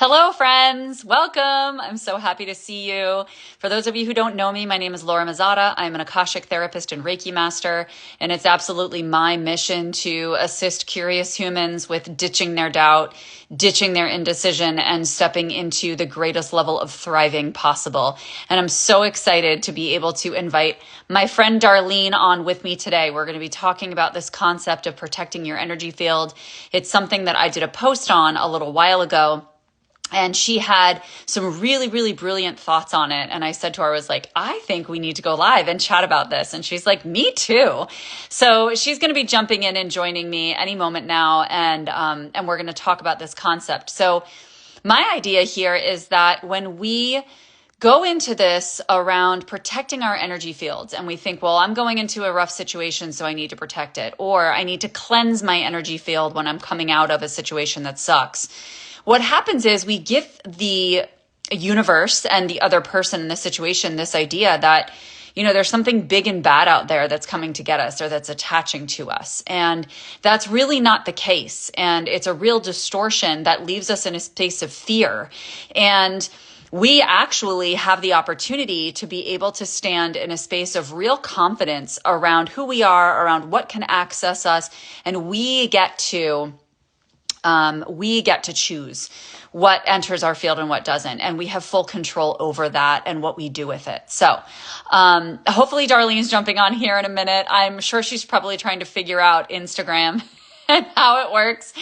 Hello, friends. Welcome. I'm so happy to see you. For those of you who don't know me, my name is Mazzotta. I'm an Akashic therapist and Reiki Master, and it's absolutely my mission to assist curious humans with ditching their doubt, ditching their indecision, and stepping into the greatest level of thriving possible. And I'm so excited to be able to invite my friend Darlene on with me today. We're going to be talking about this concept of protecting your energy field. It's something that I did a post on a little while ago. And she had some really, really brilliant thoughts on it. And I said to her, I was like, I think we need to go live and chat about this. And she's like, me too. So she's going to be jumping in and joining me any moment now. And we're going to talk about this concept. So my idea here is that when we go into this around protecting our energy fields and we think, well, I'm going into a rough situation, so I need to protect it, or I need to cleanse my energy field when I'm coming out of a situation that sucks. What happens is we give the universe and the other person in the situation this idea that, there's something big and bad out there that's coming to get us or that's attaching to us. And that's really not the case. And it's a real distortion that leaves us in a space of fear. And we actually have the opportunity to be able to stand in a space of real confidence around who we are, around what can access us, and we get to choose what enters our field and what doesn't. And we have full control over that and what we do with it. So hopefully Darlene's jumping on here in a minute. I'm sure she's probably trying to figure out Instagram and how it works.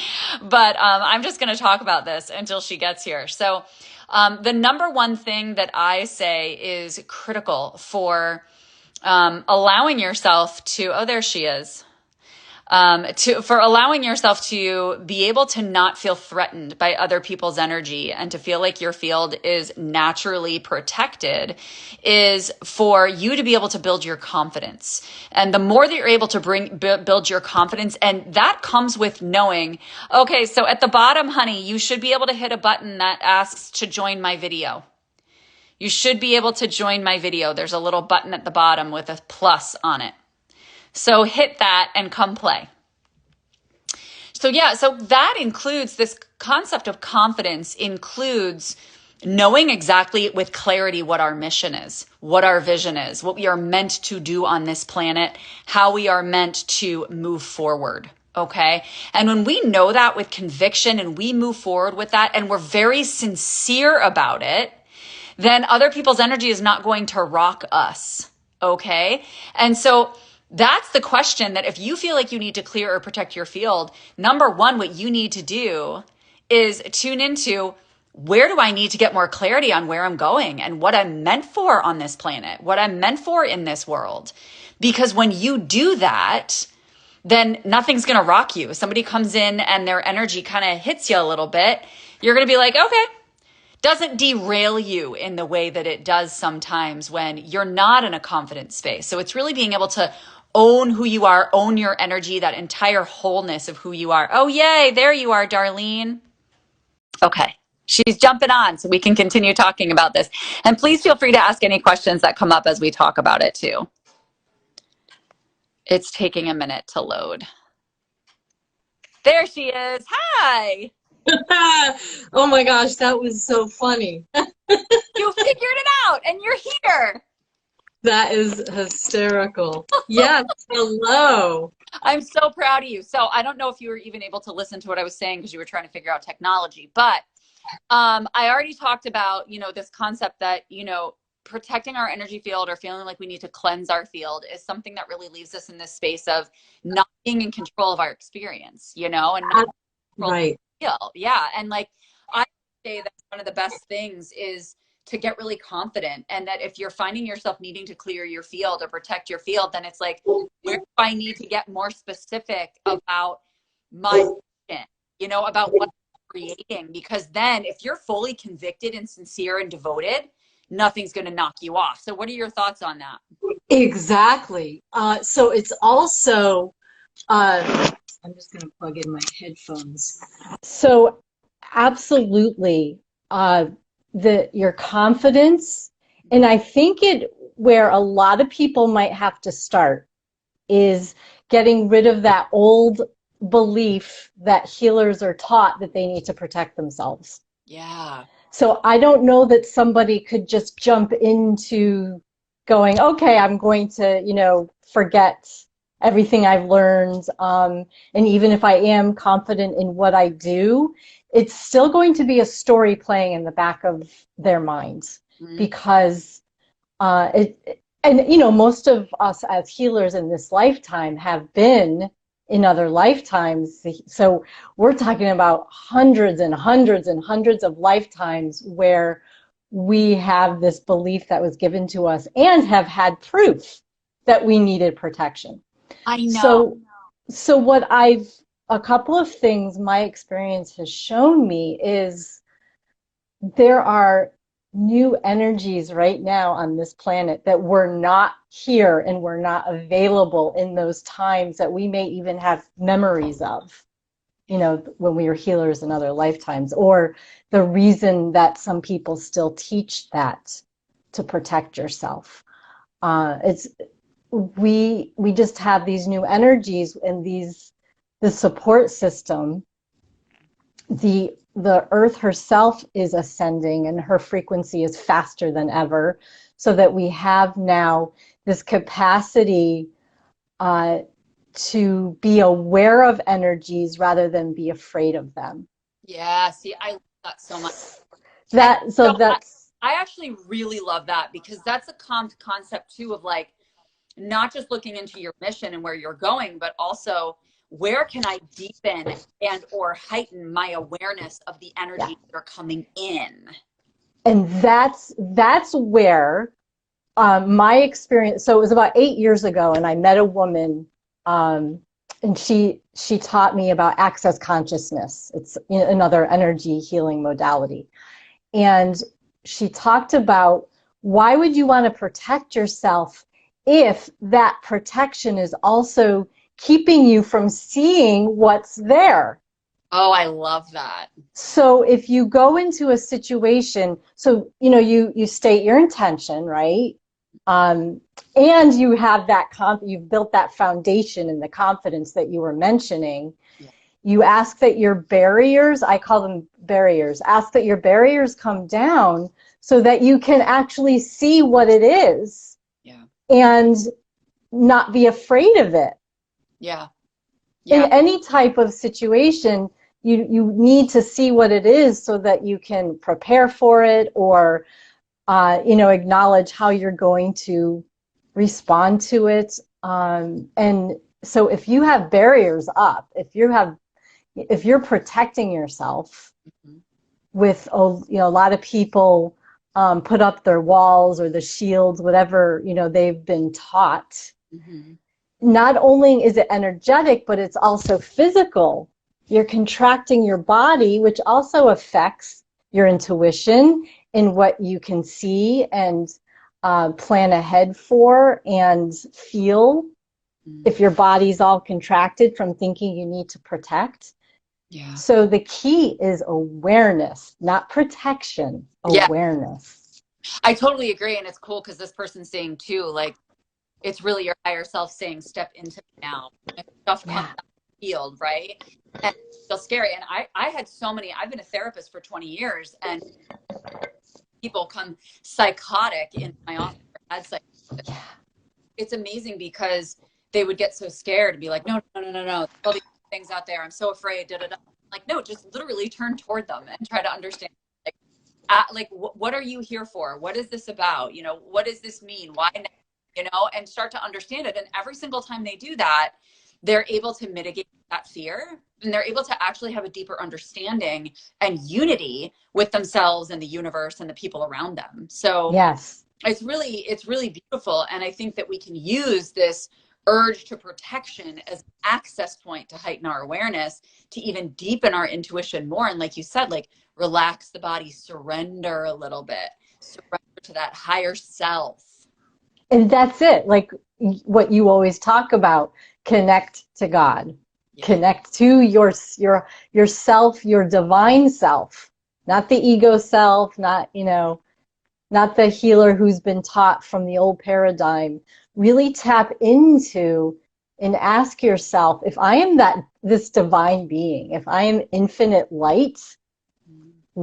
But I'm just going to talk about this until she gets here. So the number one thing that I say is critical for allowing yourself to, oh, there she is. For allowing yourself to be able to not feel threatened by other people's energy and to feel like your field is naturally protected is for you to be able to build your confidence. And the more that you're able to build your confidence, and that comes with knowing, okay, so at the bottom, honey, you should be able to hit a button that asks to join my video. You should be able to join my video. There's a little button at the bottom with a plus on it. So hit that and come play. So that includes this concept of confidence includes knowing exactly with clarity what our mission is, what our vision is, what we are meant to do on this planet, how we are meant to move forward. Okay. And when we know that with conviction and we move forward with that and we're very sincere about it, then other people's energy is not going to rock us. Okay. And so that's the question that if you feel like you need to clear or protect your field, number one, what you need to do is tune into where do I need to get more clarity on where I'm going and what I'm meant for on this planet, what I'm meant for in this world. Because when you do that, then nothing's going to rock you. If somebody comes in and their energy kind of hits you a little bit, you're going to be like, okay. Doesn't derail you in the way that it does sometimes when you're not in a confident space. So it's really being able to own who you are, own your energy, that entire wholeness of who you are. Oh, yay. There you are, Darlene. Okay. She's jumping on so we can continue talking about this. And please feel free to ask any questions that come up as we talk about it too. It's taking a minute to load. There she is. Hi. Oh my gosh, that was so funny. You figured it out and you're here. That is hysterical. Yes, hello. I'm so proud of you. So I don't know if you were even able to listen to what I was saying because you were trying to figure out technology, but I already talked about, this concept that, protecting our energy field or feeling like we need to cleanse our field is something that really leaves us in this space of not being in control of our experience, and not right. Feel. Yeah. And I say that one of the best things is to get really confident, and that if you're finding yourself needing to clear your field or protect your field, then it's like, where do I need to get more specific about my vision, about what I'm creating? Because then if you're fully convicted and sincere and devoted, nothing's going to knock you off. So what are your thoughts on that? Exactly. So it's also, I'm just going to plug in my headphones. So absolutely, your confidence, and I think where a lot of people might have to start is getting rid of that old belief that healers are taught that they need to protect themselves. Yeah. So I don't know that somebody could just jump into going, okay, I'm going to, forget everything I've learned. And even if I am confident in what I do, it's still going to be a story playing in the back of their minds Mm-hmm. because most of us as healers in this lifetime have been in other lifetimes. So we're talking about hundreds and hundreds and hundreds of lifetimes where we have this belief that was given to us and have had proof that we needed protection. I know. So a couple of things my experience has shown me is there are new energies right now on this planet that were not here and were not available in those times that we may even have memories of, when we were healers in other lifetimes, or the reason that some people still teach that to protect yourself. It's we just have these new energies and the support system. The earth herself is ascending and her frequency is faster than ever, so that we have now this capacity to be aware of energies rather than be afraid of them. Yeah. See, I love that so much. That's I actually really love that because that's a concept too of like, not just looking into your mission and where you're going, but also where can I deepen and or heighten my awareness of the yeah. energies that are coming in. And that's where my experience. So it was about 8 years ago, and I met a woman, and she taught me about access consciousness. It's another energy healing modality, and she talked about why would you want to protect yourself if that protection is also keeping you from seeing what's there. Oh, I love that. So if you go into a situation, so you state your intention, right? And you have you've built that foundation and the confidence that you were mentioning. Yeah. You ask that your barriers, I call them barriers, ask that your barriers come down so that you can actually see what it is. Yeah. And not be afraid of it. Yeah. Yeah. In any type of situation, you need to see what it is so that you can prepare for it, or acknowledge how you're going to respond to it. And so if you have barriers up, if you're protecting yourself, mm-hmm. with a lot of people put up their walls or the shields, whatever they've been taught. Mm-hmm. Not only is it energetic, but it's also physical. You're contracting your body, which also affects your intuition and what you can see and plan ahead for and feel. Mm-hmm. If your body's all contracted from thinking you need to protect. Yeah. So the key is awareness, not protection, awareness. Yeah. I totally agree. And it's cool because this person's saying too, like, it's really your higher self saying, step into now. And stuff comes out of the field, right? And it feels scary. And I had so many, I've been a therapist for 20 years, and people come psychotic in my office. It's amazing because they would get so scared and be like, no. All these things out there. I'm so afraid. Da, da, da. Like, no, just literally turn toward them and try to understand. What are you here for? What is this about? What does this mean? Why now? And start to understand it. And every single time they do that, they're able to mitigate that fear, and they're able to actually have a deeper understanding and unity with themselves and the universe and the people around them. So yes, it's really beautiful. And I think that we can use this urge to protection as an access point to heighten our awareness, to even deepen our intuition more. And like you said, like, relax the body, surrender a little bit, surrender to that higher self. And that's it. Like what you always talk about, connect to God, connect to yourself, your divine self, not the ego self, not the healer who's been taught from the old paradigm. Really tap into and ask yourself, if I am this divine being, if I am infinite light,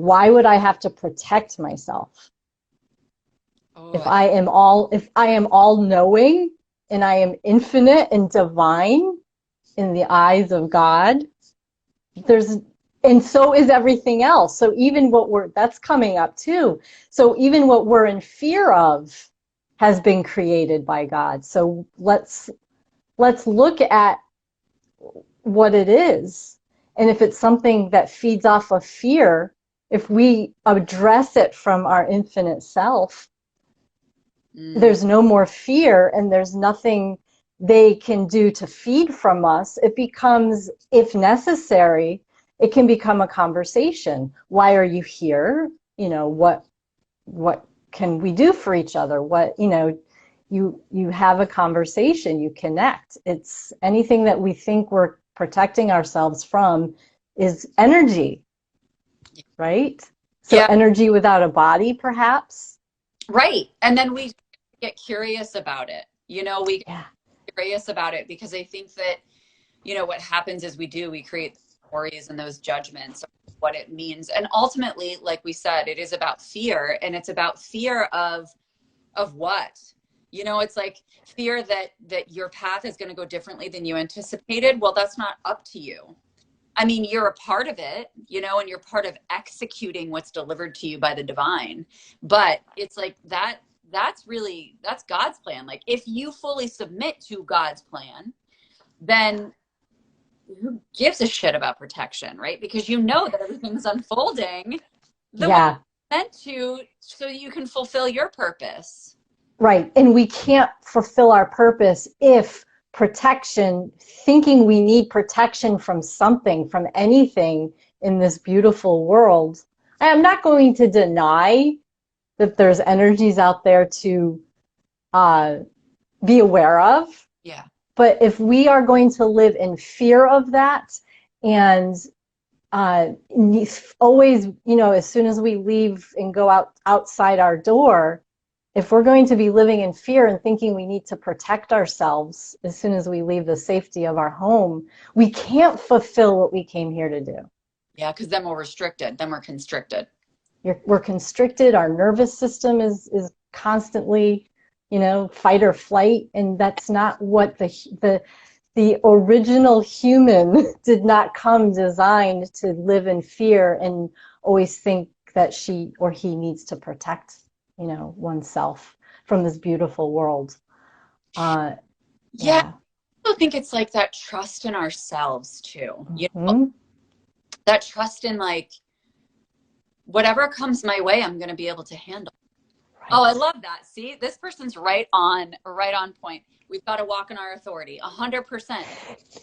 why would I have to protect myself? Oh, If I am all knowing and I am infinite and divine in the eyes of God, and so is everything else. So even that's coming up too. So even what we're in fear of has been created by God. So let's look at what it is. And if it's something that feeds off of fear, if we address it from our infinite self, there's no more fear and there's nothing they can do to feed from us. It becomes, if necessary, it can become a conversation. Why are you here? What can we do for each other? You have a conversation, you connect. It's anything that we think we're protecting ourselves from is energy, right? So yeah. energy without a body, perhaps. Right. And then we get curious about it. We Yeah. get curious about it because I think that, what happens is we create stories and those judgments of what it means. And ultimately, like we said, it is about fear, and it's about fear of what? It's like fear that your path is going to go differently than you anticipated. Well, that's not up to you. I mean, you're a part of it, and you're part of executing what's delivered to you by the divine. But it's like that's God's plan. Like if you fully submit to God's plan, then who gives a shit about protection, right? Because you know that everything's unfolding the way Yeah. it's meant to, so you can fulfill your purpose. Right. And we can't fulfill our purpose if thinking we need protection from something, from anything in this beautiful world. I am not going to deny that there's energies out there to uh, be aware of. Yeah. But if we are going to live in fear of that and always, as soon as we leave and go outside our door, if we're going to be living in fear and thinking we need to protect ourselves as soon as we leave the safety of our home, we can't fulfill what we came here to do. Yeah, because then we're restricted, then we're constricted. We're constricted. Our nervous system is constantly, fight or flight, and that's not what the original human did not come designed to live in fear and always think that she or he needs to protect, oneself from this beautiful world. Yeah. Yeah. I think it's like that trust in ourselves too. Mm-hmm. That trust in like whatever comes my way, I'm going to be able to handle. Right. Oh, I love that. See, this person's right on point. We've got to walk in our authority 100%.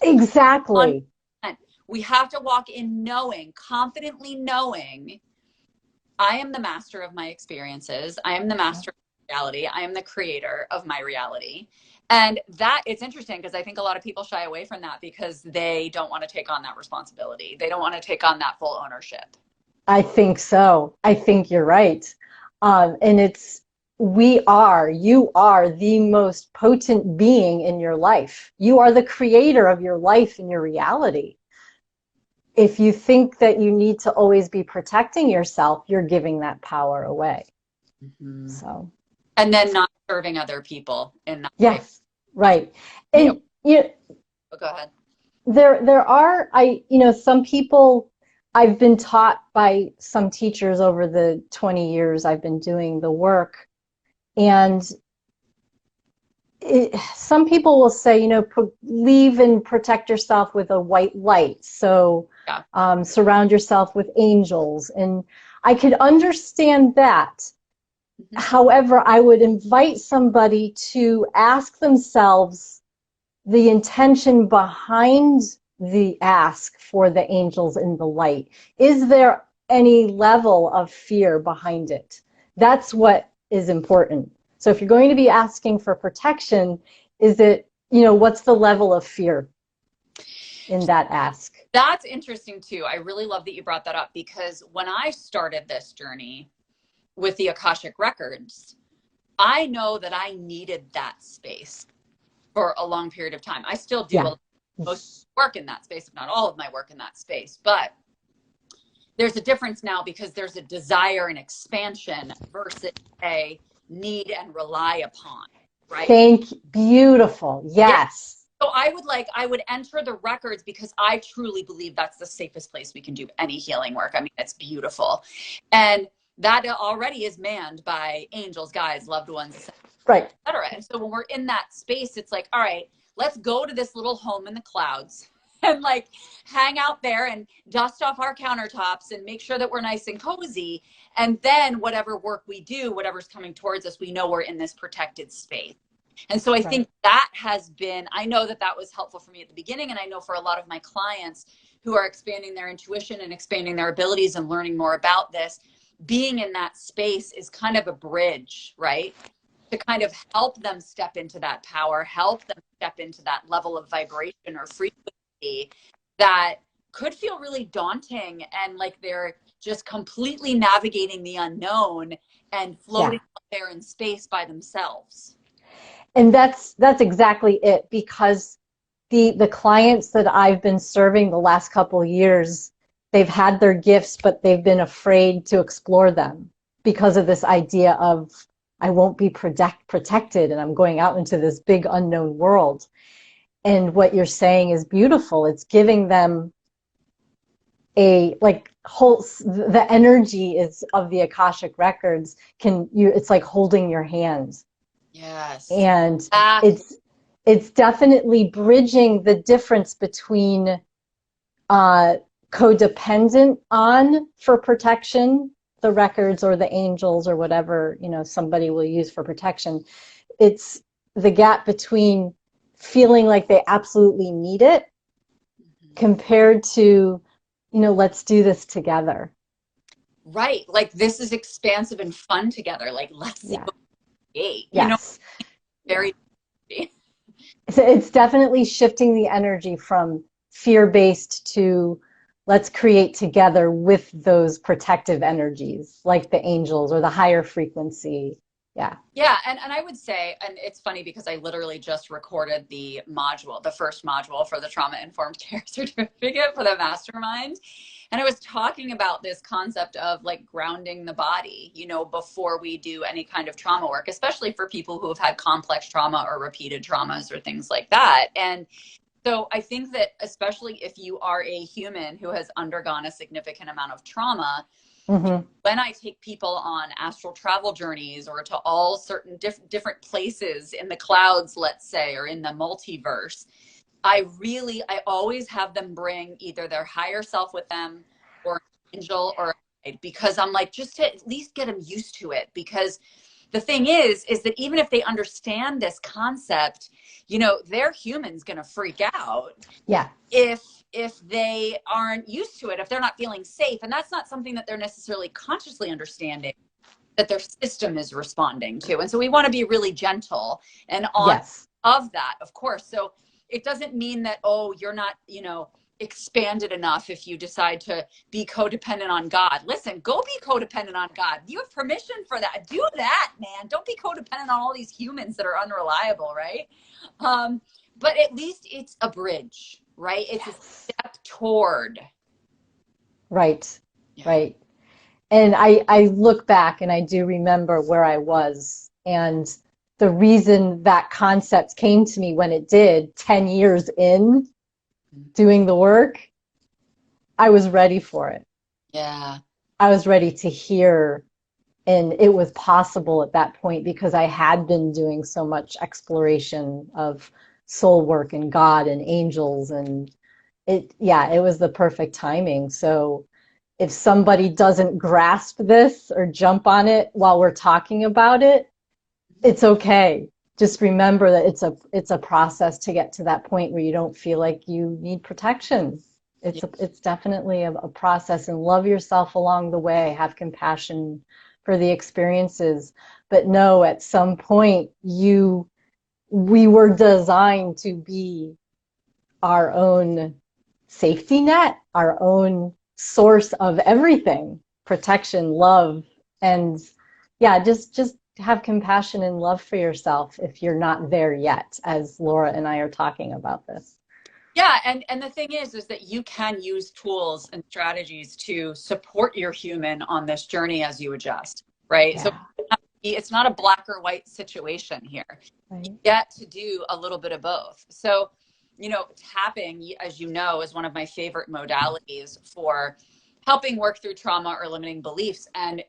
Exactly. 100%. We have to walk in confidently knowing I am the master of my experiences. I am the master of reality. I am the creator of my reality. And that it's interesting because I think a lot of people shy away from that because they don't want to take on that responsibility. They don't want to take on that full ownership. I think so. I think you're right. And you are the most potent being in your life. You are the creator of your life and your reality. If you think that you need to always be protecting yourself, you're giving that power away. Mm-hmm. So, and then not serving other people in that yes, way. right. And Oh, go ahead. There are some people. I've been taught by some teachers over the 20 years I've been doing the work, and some people will say, leave and protect yourself with a white light. So surround yourself with angels. And I could understand that. Mm-hmm. However, I would invite somebody to ask themselves the intention behind the ask for the angels in the light. Is there any level of fear behind it? That's what is important. So if you're going to be asking for protection, is it, what's the level of fear in that ask? That's interesting too. I really love that you brought that up because when I started this journey with the Akashic Records, I know that I needed that space for a long period of time. I still do most work in that space, if not all of my work in that space. But there's a difference now because there's a desire and expansion versus a need and rely upon, right? Beautiful. Yeah. Yes. So I would enter the records because I truly believe that's the safest place we can do any healing work. I mean, it's beautiful. And that already is manned by angels, guides, loved ones, Right. etc. And so when we're in that space, it's like, all right, let's go to this little home in the clouds and like hang out there and dust off our countertops and make sure that we're nice and cozy. And then whatever work we do, whatever's coming towards us, we know we're in this protected space. And so I Right. think that has been, I know that that was helpful for me at the beginning. And I know for a lot of my clients who are expanding their intuition and expanding their abilities and learning more about this, being in that space is kind of a bridge, right? To kind of help them step into that power, help them step into that level of vibration or frequency that could feel really daunting and like they're just completely navigating the unknown and floating Yeah. out there in space by themselves. And that's exactly it, because the clients that I've been serving the last couple of years, they've had their gifts, but they've been afraid to explore them because of this idea of I won't be protected and I'm going out into this big unknown world. And what you're saying is beautiful. It's giving them a like whole, the energy is of the Akashic records it's like holding your hands. Yes. And it's definitely bridging the difference between codependent on for protection, the records or the angels or whatever, somebody will use for protection. It's the gap between feeling like they absolutely need it compared to, let's do this together. Right. Like this is expansive and fun together. Like let's see Yeah. what we create. Yes. Yeah. Very So it's definitely shifting the energy from fear-based to let's create together with those protective energies, like the angels or the higher frequency. Yeah. Yeah, and I would say, and it's funny because I literally just recorded the module, the first module for the trauma informed care certificate for the mastermind. And I was talking about this concept of like grounding the body, before we do any kind of trauma work, especially for people who have had complex trauma or repeated traumas or things like that. And so I think that especially if you are a human who has undergone a significant amount of trauma, Mm-hmm. when I take people on astral travel journeys or to all certain different places in the clouds, let's say, or in the multiverse, I always have them bring either their higher self with them or an angel or a guide, because I'm like, just to at least get them used to it. Because the thing is that even if they understand this concept, their human's going to freak out. Yeah. If they aren't used to it, if they're not feeling safe, and that's not something that they're necessarily consciously understanding that their system is responding to. And so we want to be really gentle and on Yes. of that, of course. So it doesn't mean that, oh, you're not, expanded enough if you decide to be codependent on God. Listen, go be codependent on God. You have permission for that. Do that, man. Don't be codependent on all these humans that are unreliable, right? But at least it's a bridge, right? It's a step toward. Right. Yeah. Right. And I look back and I do remember where I was. And the reason that concept came to me when it did, 10 years in doing the work, I was ready for it. Yeah. I was ready to hear, and it was possible at that point because I had been doing so much exploration of soul work and God and angels, and it was the perfect timing. So if somebody doesn't grasp this or jump on it while we're talking about it, it's okay. Just remember that it's a process to get to that point where you don't feel like you need protection. It's definitely a process, and love yourself along the way. Have compassion for the experiences, but know at some point we were designed to be our own safety net, our own source of everything, protection, love, and just have compassion and love for yourself if you're not there yet, as Laura and I are talking about this. Yeah, and the thing is that you can use tools and strategies to support your human on this journey as you adjust, right? So Yeah. it's not a black or white situation here. You Right. get to do a little bit of both. So, tapping, as you know, is one of my favorite modalities for helping work through trauma or limiting beliefs. And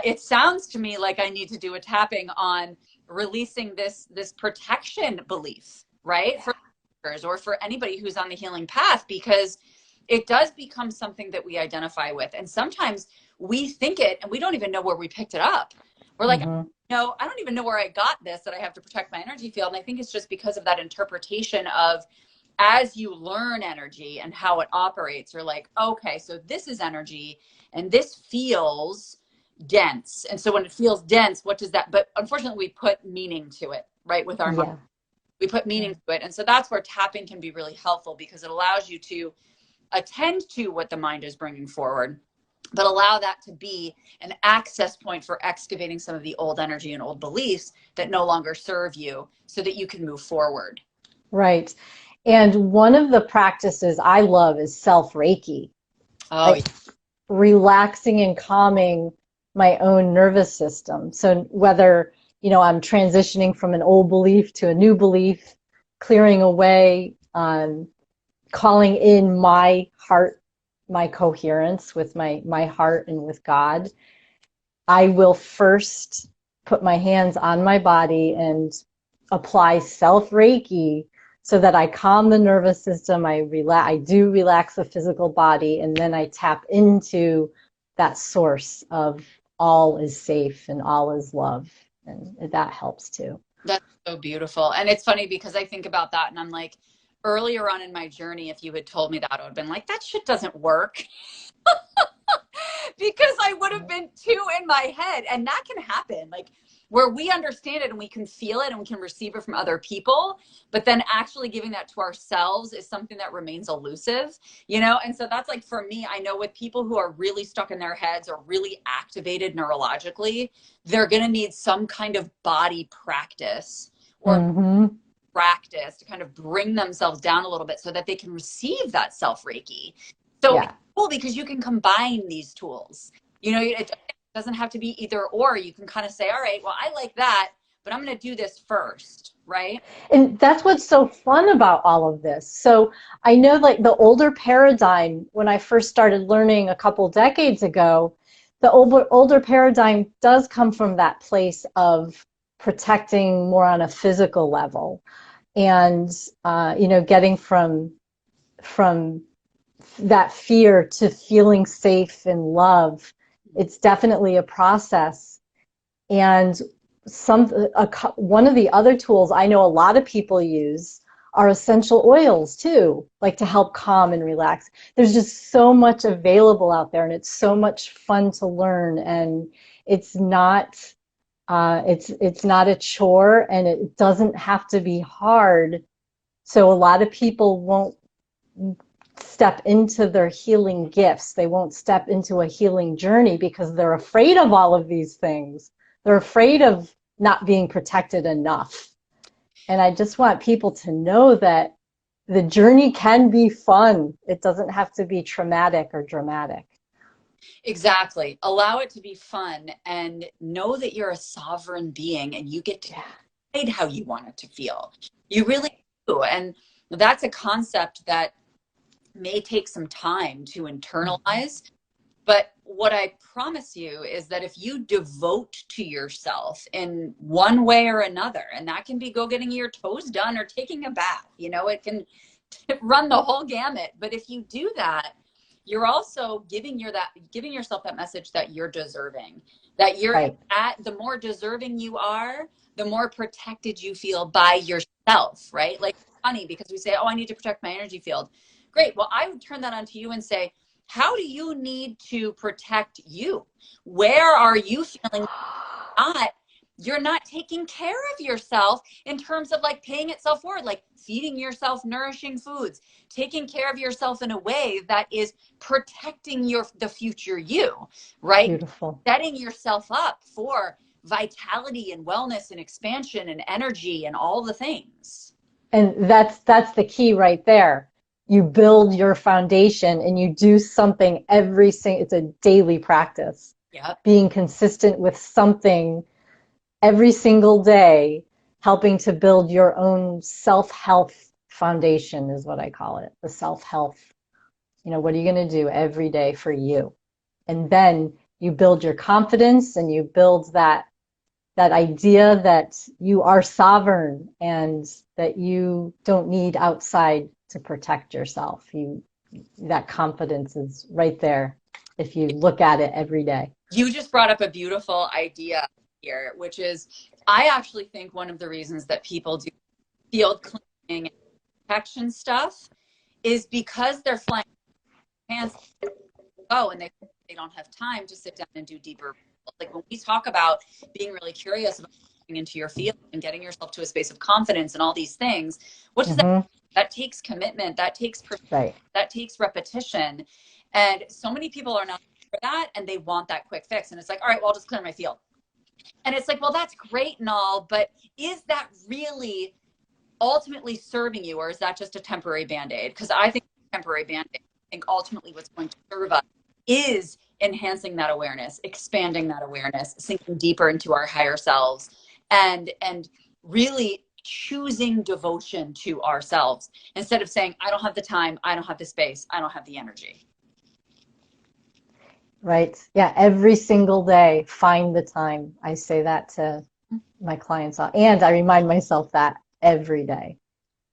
it sounds to me like I need to do a tapping on releasing this protection belief, right? For or for anybody who's on the healing path, because it does become something that we identify with. And sometimes we think it and we don't even know where we picked it up. We're like, Mm-hmm. no, I don't even know where I got this, that I have to protect my energy field. And I think it's just because of that interpretation of, as you learn energy and how it operates, you're like, okay, so this is energy and this feels dense. And so when it feels dense, what does that, but unfortunately we put meaning to it, right? With our mind, Yeah. we put Yeah. meaning to it. And so that's where tapping can be really helpful, because it allows you to attend to what the mind is bringing forward, but allow that to be an access point for excavating some of the old energy and old beliefs that no longer serve you, so that you can move forward. Right. And one of the practices I love is self Reiki, Oh, yeah. like relaxing and calming my own nervous system. So whether, I'm transitioning from an old belief to a new belief, clearing away, calling in my heart, my coherence with my heart and with God, I will first put my hands on my body and apply self Reiki so that I calm the nervous system, I do relax the physical body, and then I tap into that source of all is safe and all is love. And that helps too. That's so beautiful. And it's funny because I think about that and I'm like, earlier on in my journey, if you had told me that, I would have been like, that shit doesn't work. Because I would have been too in my head. And that can happen. Like, where we understand it and we can feel it and we can receive it from other people, but then actually giving that to ourselves is something that remains elusive, And so that's like, for me, I know with people who are really stuck in their heads or really activated neurologically, they're going to need some kind of body practice or Mm-hmm. practice to kind of bring themselves down a little bit so that they can receive that self Reiki. So it's Yeah. cool because you can combine these tools. It doesn't have to be either or. You can kind of say, all right, well, I like that, but I'm going to do this first, right? And that's what's so fun about all of this. So I know, like, the older paradigm, when I first started learning a couple decades ago, the older paradigm does come from that place of protecting more on a physical level, and getting from that fear to feeling safe and love. It's definitely a process. And one of the other tools I know a lot of people use are essential oils too, like to help calm and relax. There's just so much available out there, and it's so much fun to learn. And it's not it's not a chore, and it doesn't have to be hard. So a lot of people won't step into their healing gifts. They won't step into a healing journey because they're afraid of all of these things. They're afraid of not being protected enough. And I just want people to know that the journey can be fun. It doesn't have to be traumatic or dramatic. Exactly. Allow it to be fun and know that you're a sovereign being and you get to Yeah. decide how you want it to feel. You really do. And that's a concept that may take some time to internalize. But what I promise you is that if you devote to yourself in one way or another, and that can be go getting your toes done or taking a bath, it can run the whole gamut. But if you do that, you're also giving yourself that message that you're deserving, that you're Right. the more deserving you are, the more protected you feel by yourself, right? Like, funny because we say, oh, I need to protect my energy field. Great. Well, I would turn that on to you and say, how do you need to protect you? Where are you feeling not you're not taking care of yourself in terms of like paying it self forward, like feeding yourself nourishing foods, taking care of yourself in a way that is protecting the future you, right? Beautiful. Setting yourself up for vitality and wellness and expansion and energy and all the things. And that's the key right there. you build your foundation and you do something it's a daily practice. Yep. Being consistent with something every single day, helping to build your own self-help foundation is what I call it. The self-help. You know, what are you going to do every day for you? And then you build your confidence and you build that idea that you are sovereign and that you don't need outside to protect yourself. That confidence is right there if you look at it every day. You just brought up a beautiful idea here, which is I actually think one of the reasons that people do field cleaning and protection stuff is because they're flying hands and they don't have time to sit down and do deeper. Like when we talk about being really curious about getting into your field and getting yourself to a space of confidence and all these things, what does that? That takes commitment. That takes that takes repetition, and so many people are not for that, and they want that quick fix. And it's like, all right, well, I'll just clear my field. And it's like, well, that's great and all, but is that really ultimately serving you, or is that just a temporary Band-Aid? Because I think temporary Band-Aid. I think ultimately what's going to serve us is enhancing that awareness, expanding that awareness, sinking deeper into our higher selves, and really choosing devotion to ourselves instead of saying, I don't have the time, I don't have the space, I don't have the energy. Right. Yeah. Every single day, find the time. I say that to my clients, and I remind myself that every day.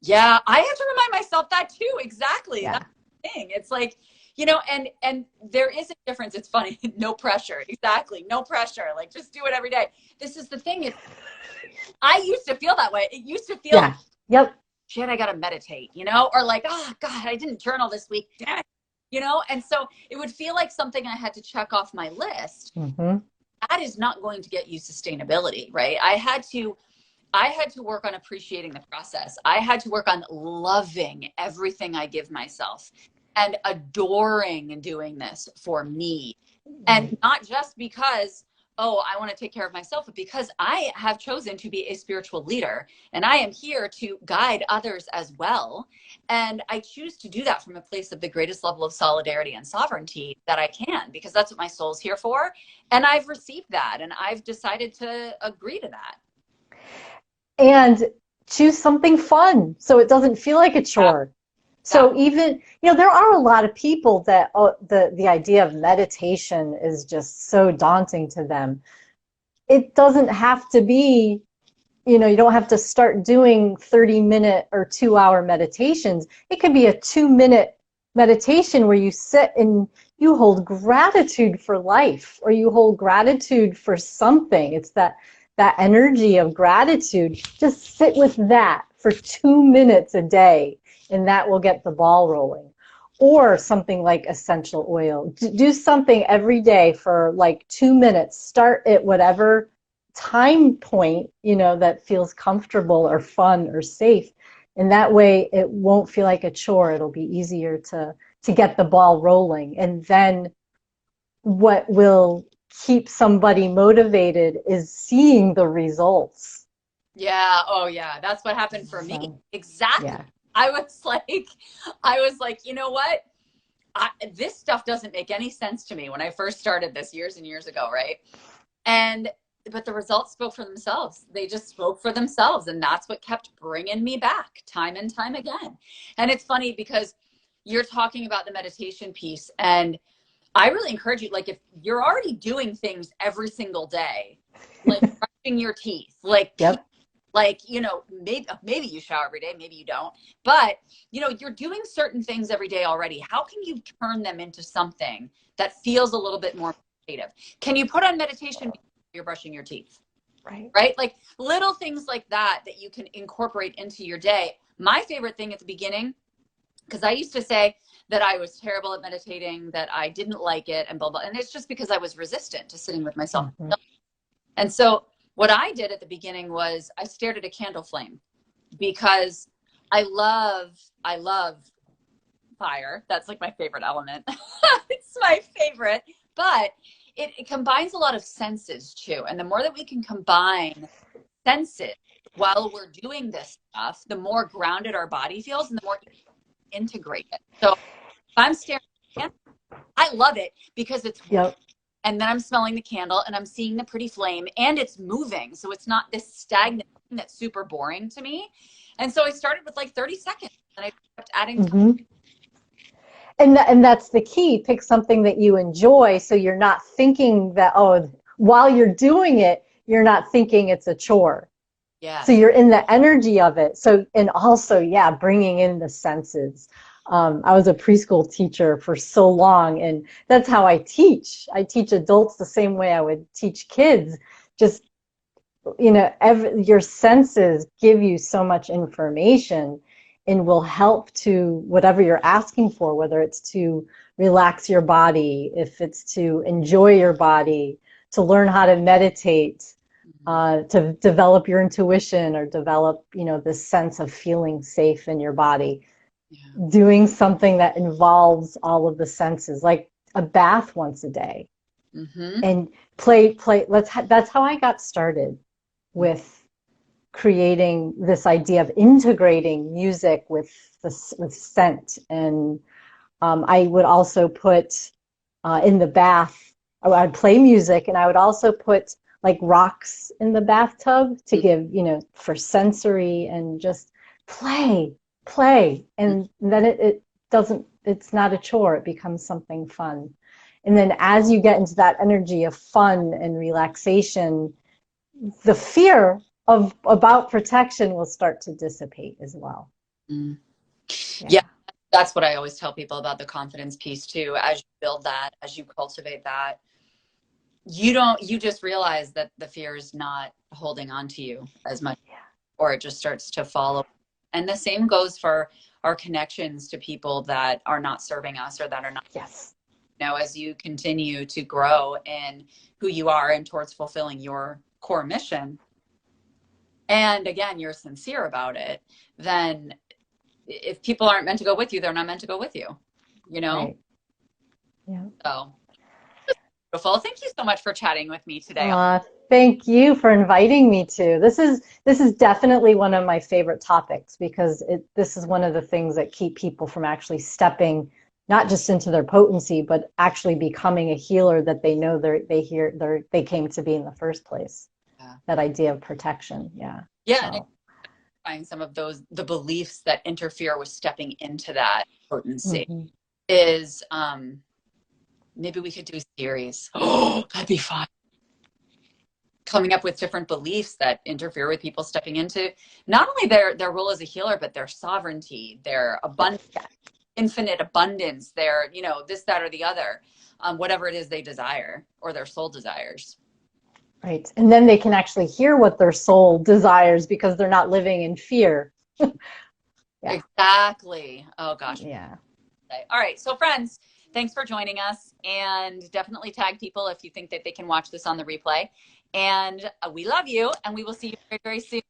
Yeah, I have to remind myself that too. Exactly. Yeah. That's the thing. It's like, you know, and there is a difference. It's funny. No pressure. Exactly. No pressure. Like just do it every day. This is the thing. I used to feel that way. It used to feel Yep. Shit, I gotta meditate, you know, or like, oh God, I didn't journal this week. Damn it. You know, and so it would feel like something I had to check off my list. That is not going to get you sustainability, right? I had to work on appreciating the process. I had to work on loving everything I give myself and adoring doing this for me. And not just because, oh, I want to take care of myself, but because I have chosen to be a spiritual leader and I am here to guide others as well. And I choose to do that from a place of the greatest level of solidarity and sovereignty that I can, because that's what my soul's here for. And I've received that and I've decided to agree to that. And choose something fun so it doesn't feel like a chore. So even, you know, there are a lot of people that the idea of meditation is just so daunting to them. It doesn't have to be, you know, you don't have to start doing 30-minute or 2-hour meditations. It could be a 2-minute meditation where you sit and you hold gratitude for life, or you hold gratitude for something. It's that energy of gratitude. Just sit with that for 2 minutes a day, and that will get the ball rolling. Or something like essential oil. Do something every day for like 2 minutes. Start at whatever time point, you know, that feels comfortable or fun or safe. And that way it won't feel like a chore. It'll be easier to get the ball rolling. And then what will keep somebody motivated is seeing the results. Yeah. Oh yeah. That's what happened for me. Exactly. Yeah. I was like, you know what? This stuff doesn't make any sense to me when I first started this years and years ago. Right. But the results spoke for themselves. They just spoke for themselves. And that's what kept bringing me back time and time again. And it's funny because you're talking about the meditation piece, and I really encourage you, like if you're already doing things every single day, like brushing your teeth, like you know, maybe you shower every day, maybe you don't, but you know, you're doing certain things every day already. How can you turn them into something that feels a little bit more meditative? Can you put on meditation before you're brushing your teeth? Right? Like little things like that you can incorporate into your day. My favorite thing at the beginning, because I used to say that I was terrible at meditating, that I didn't like it, and blah, blah. And it's just because I was resistant to sitting with myself. And so what I did at the beginning was I stared at a candle flame, because I love fire. That's like my favorite element. It's my favorite, but it combines a lot of senses too. And the more that we can combine senses while we're doing this stuff, the more grounded our body feels and the more integrate it. So if I'm staring at the candle, I love it because it's Yep. and then I'm smelling the candle and I'm seeing the pretty flame and it's moving. So it's not this stagnant thing that's super boring to me. And so I started with like 30 seconds and I kept adding time. Mm-hmm. And that's the key. Pick something that you enjoy so you're not thinking that, oh, while you're doing it, you're not thinking it's a chore. Yeah. So you're in the energy of it. So, and also, yeah, bringing in the senses. I was a preschool teacher for so long, and that's how I teach. I teach adults the same way I would teach kids. Just, you know, your senses give you so much information and will help to whatever you're asking for, whether it's to relax your body, if it's to enjoy your body, to learn how to meditate, to develop your intuition or develop, you know, this sense of feeling safe in your body. Yeah. Doing something that involves all of the senses, like a bath once a day. Mm-hmm. And play. That's how I got started with creating this idea of integrating music with scent. And I would also put in the bath, I'd play music, and I would also put like rocks in the bathtub to give, you know, for sensory, and just play. And then it doesn't, it's not a chore, it becomes something fun. And then as you get into that energy of fun and relaxation, the fear about protection will start to dissipate as well. Yeah, that's what I always tell people about the confidence piece too. As you build that, as you cultivate that, you just realize that the fear is not holding on to you as much, or it just starts to follow. And the same goes for our connections to people that are not serving us or that are not. Yes. You know, as you continue to grow in who you are and towards fulfilling your core mission, and again, you're sincere about it, then if people aren't meant to go with you, they're not meant to go with you, you know? Right. Yeah. So beautiful. Thank you so much for chatting with me today. Thank you for inviting me to. This is definitely one of my favorite topics, because this is one of the things that keep people from actually stepping not just into their potency, but actually becoming a healer that they know they came to be in the first place. Yeah. That idea of protection. Yeah. Yeah. So. And some of the beliefs that interfere with stepping into that potency is, maybe we could do a series. Oh, that'd be fun. Coming up with different beliefs that interfere with people stepping into not only their role as a healer, but their sovereignty, their abundance, infinite abundance, their, you know, this, that, or the other, whatever it is they desire or their soul desires. Right. And then they can actually hear what their soul desires because they're not living in fear. Yeah. Exactly. Oh, gosh. Yeah. All right. So, friends, thanks for joining us. And definitely tag people if you think that they can watch this on the replay. And we love you. And we will see you very, very soon.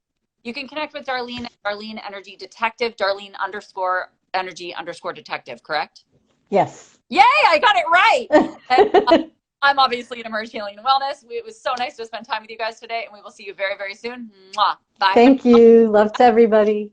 You can connect with Darlene at Darlene Energy Detective, Darlene_Energy_Detective, correct? Yes. Yay, I got it right. And, I'm obviously in Emerge Healing and Wellness. It was so nice to spend time with you guys today, and we will see you very, very soon. Mwah. Bye. Thank you. Love to everybody.